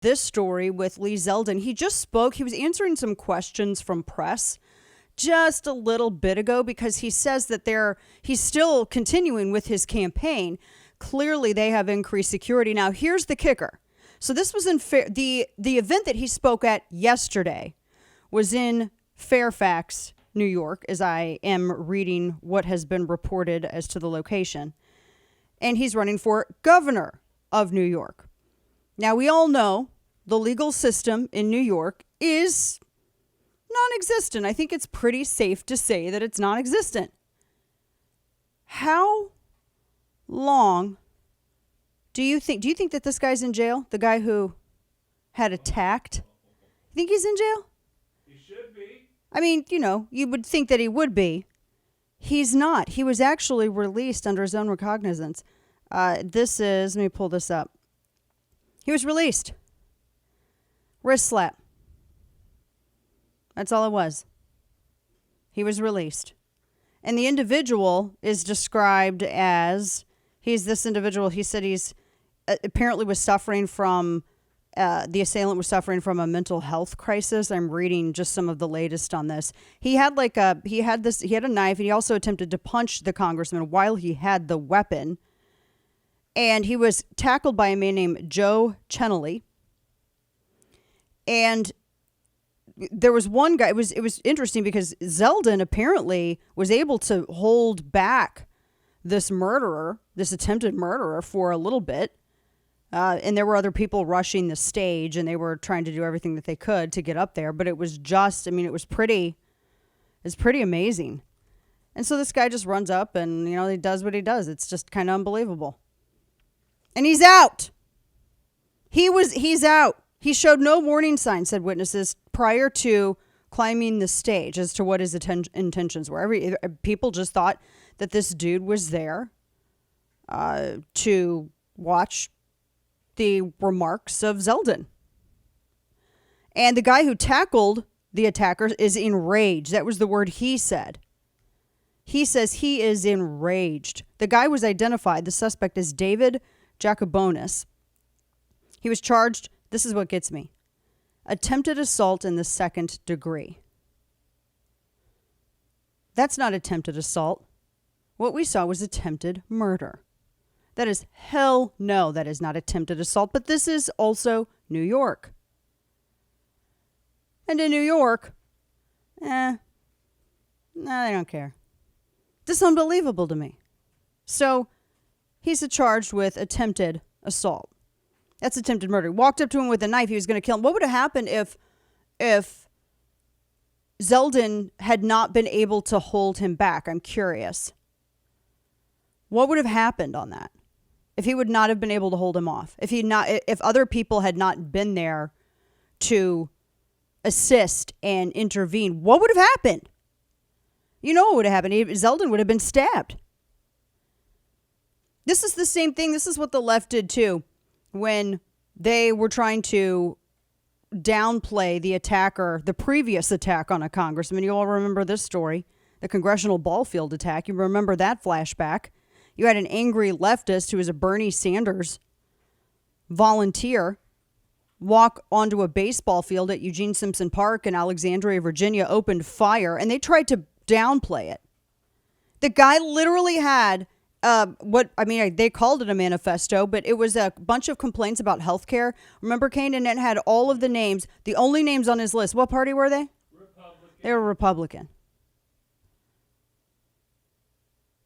this story with Lee Zeldin. He just spoke. He was answering some questions from press just a little bit ago because he says that he's still continuing with his campaign. Clearly, they have increased security. Now, here's the kicker. So this was in the event that he spoke at yesterday was in Fairfax, New York, as I am reading what has been reported as to the location. And he's running for governor of New York. Now, we all know the legal system in New York is non-existent. I think it's pretty safe to say that it's non-existent. How long do you think that this guy's in jail? The guy who had attacked? You think he's in jail? He should be. I mean, you would think that he would be. He's not. He was actually released under his own recognizance. Let me pull this up. He was released. Wrist slap. That's all it was. He was released. And the individual is described as, he's this individual, he said he's apparently was suffering from, the assailant was suffering from a mental health crisis. I'm reading just some of the latest on this. He had a knife, and he also attempted to punch the congressman while he had the weapon. And he was tackled by a man named Joe Chenelly. And there was one guy, it was interesting because Zeldin apparently was able to hold back this attempted murderer for a little bit. And there were other people rushing the stage, and they were trying to do everything that they could to get up there. But it was pretty amazing. And so this guy just runs up and, he does what he does. It's just kind of unbelievable. And he's out. He's out. He showed no warning signs, said witnesses, prior to climbing the stage as to what his intentions were. People just thought that this dude was there to watch the remarks of Zeldin. And the guy who tackled the attacker is enraged. That was the word he said. He says he is enraged. The guy was identified. The suspect is David Jacobonis. He was charged, this is what gets me, attempted assault in the second degree. That's not attempted assault. What we saw was attempted murder. That is hell no, that is not attempted assault, but this is also New York. And in New York, they don't care. This is unbelievable to me. So, he's charged with attempted assault. That's attempted murder. He walked up to him with a knife. He was going to kill him. What would have happened if Zeldin had not been able to hold him back? I'm curious. What would have happened on that? If he would not have been able to hold him off? If other people had not been there to assist and intervene, what would have happened? You know what would have happened? Zeldin would have been stabbed. This is the same thing. This is what the left did too when they were trying to downplay the previous attack on a congressman. You all remember this story, the congressional ball field attack. You remember that flashback. You had an angry leftist who was a Bernie Sanders volunteer walk onto a baseball field at Eugene Simpson Park in Alexandria, Virginia, opened fire, and they tried to downplay it. The guy literally had they called it a manifesto, but it was a bunch of complaints about healthcare. Remember, Kane? And it had all of the names, the only names on his list. What party were they? Republican. They were Republican.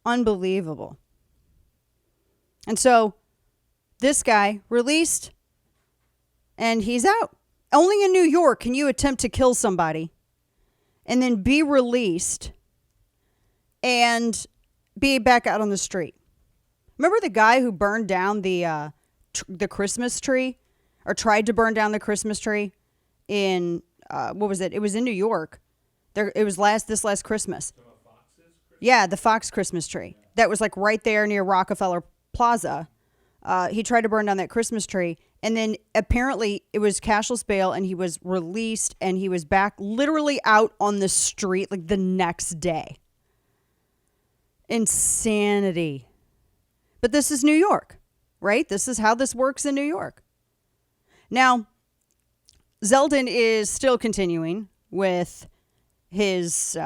Unbelievable. And so this guy released, and he's out. Only in New York can you attempt to kill somebody and then be released and be back out on the street. Remember the guy who burned down the Christmas tree, or tried to burn down the Christmas tree in what was it? It was in New York. It was this last Christmas. Yeah, the Fox Christmas tree. That was like right there near Rockefeller Plaza. He tried to burn down that Christmas tree, and then apparently it was cashless bail, and he was released, and he was back literally out on the street like the next day. Insanity. But this is New York, right? This is how this works in New York. Now, Zeldin is still continuing with his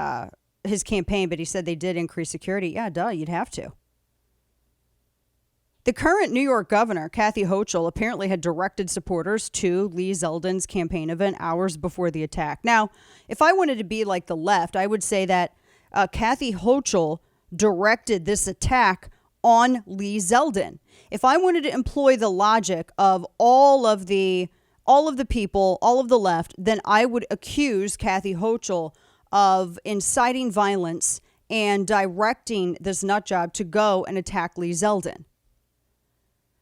campaign, but he said they did increase security. Yeah, duh, you'd have to. The current New York governor, Kathy Hochul, apparently had directed supporters to Lee Zeldin's campaign event hours before the attack. Now, if I wanted to be like the left, I would say that Kathy Hochul directed this attack on Lee Zeldin. If I wanted to employ the logic of all of the people, all of the left, then I would accuse Kathy Hochul of inciting violence and directing this nutjob to go and attack Lee Zeldin.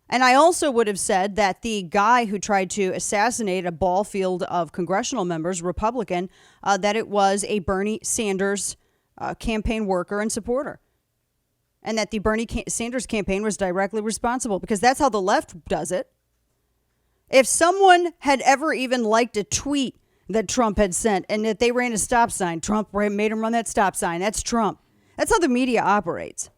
And I also would have said that the guy who tried to assassinate a ball field of congressional members, Republican, that it was a Bernie Sanders campaign worker and supporter. And that the Bernie Sanders campaign was directly responsible, because that's how the left does it. If someone had ever even liked a tweet that Trump had sent and that they ran a stop sign, Trump made him run that stop sign. That's Trump. That's how the media operates.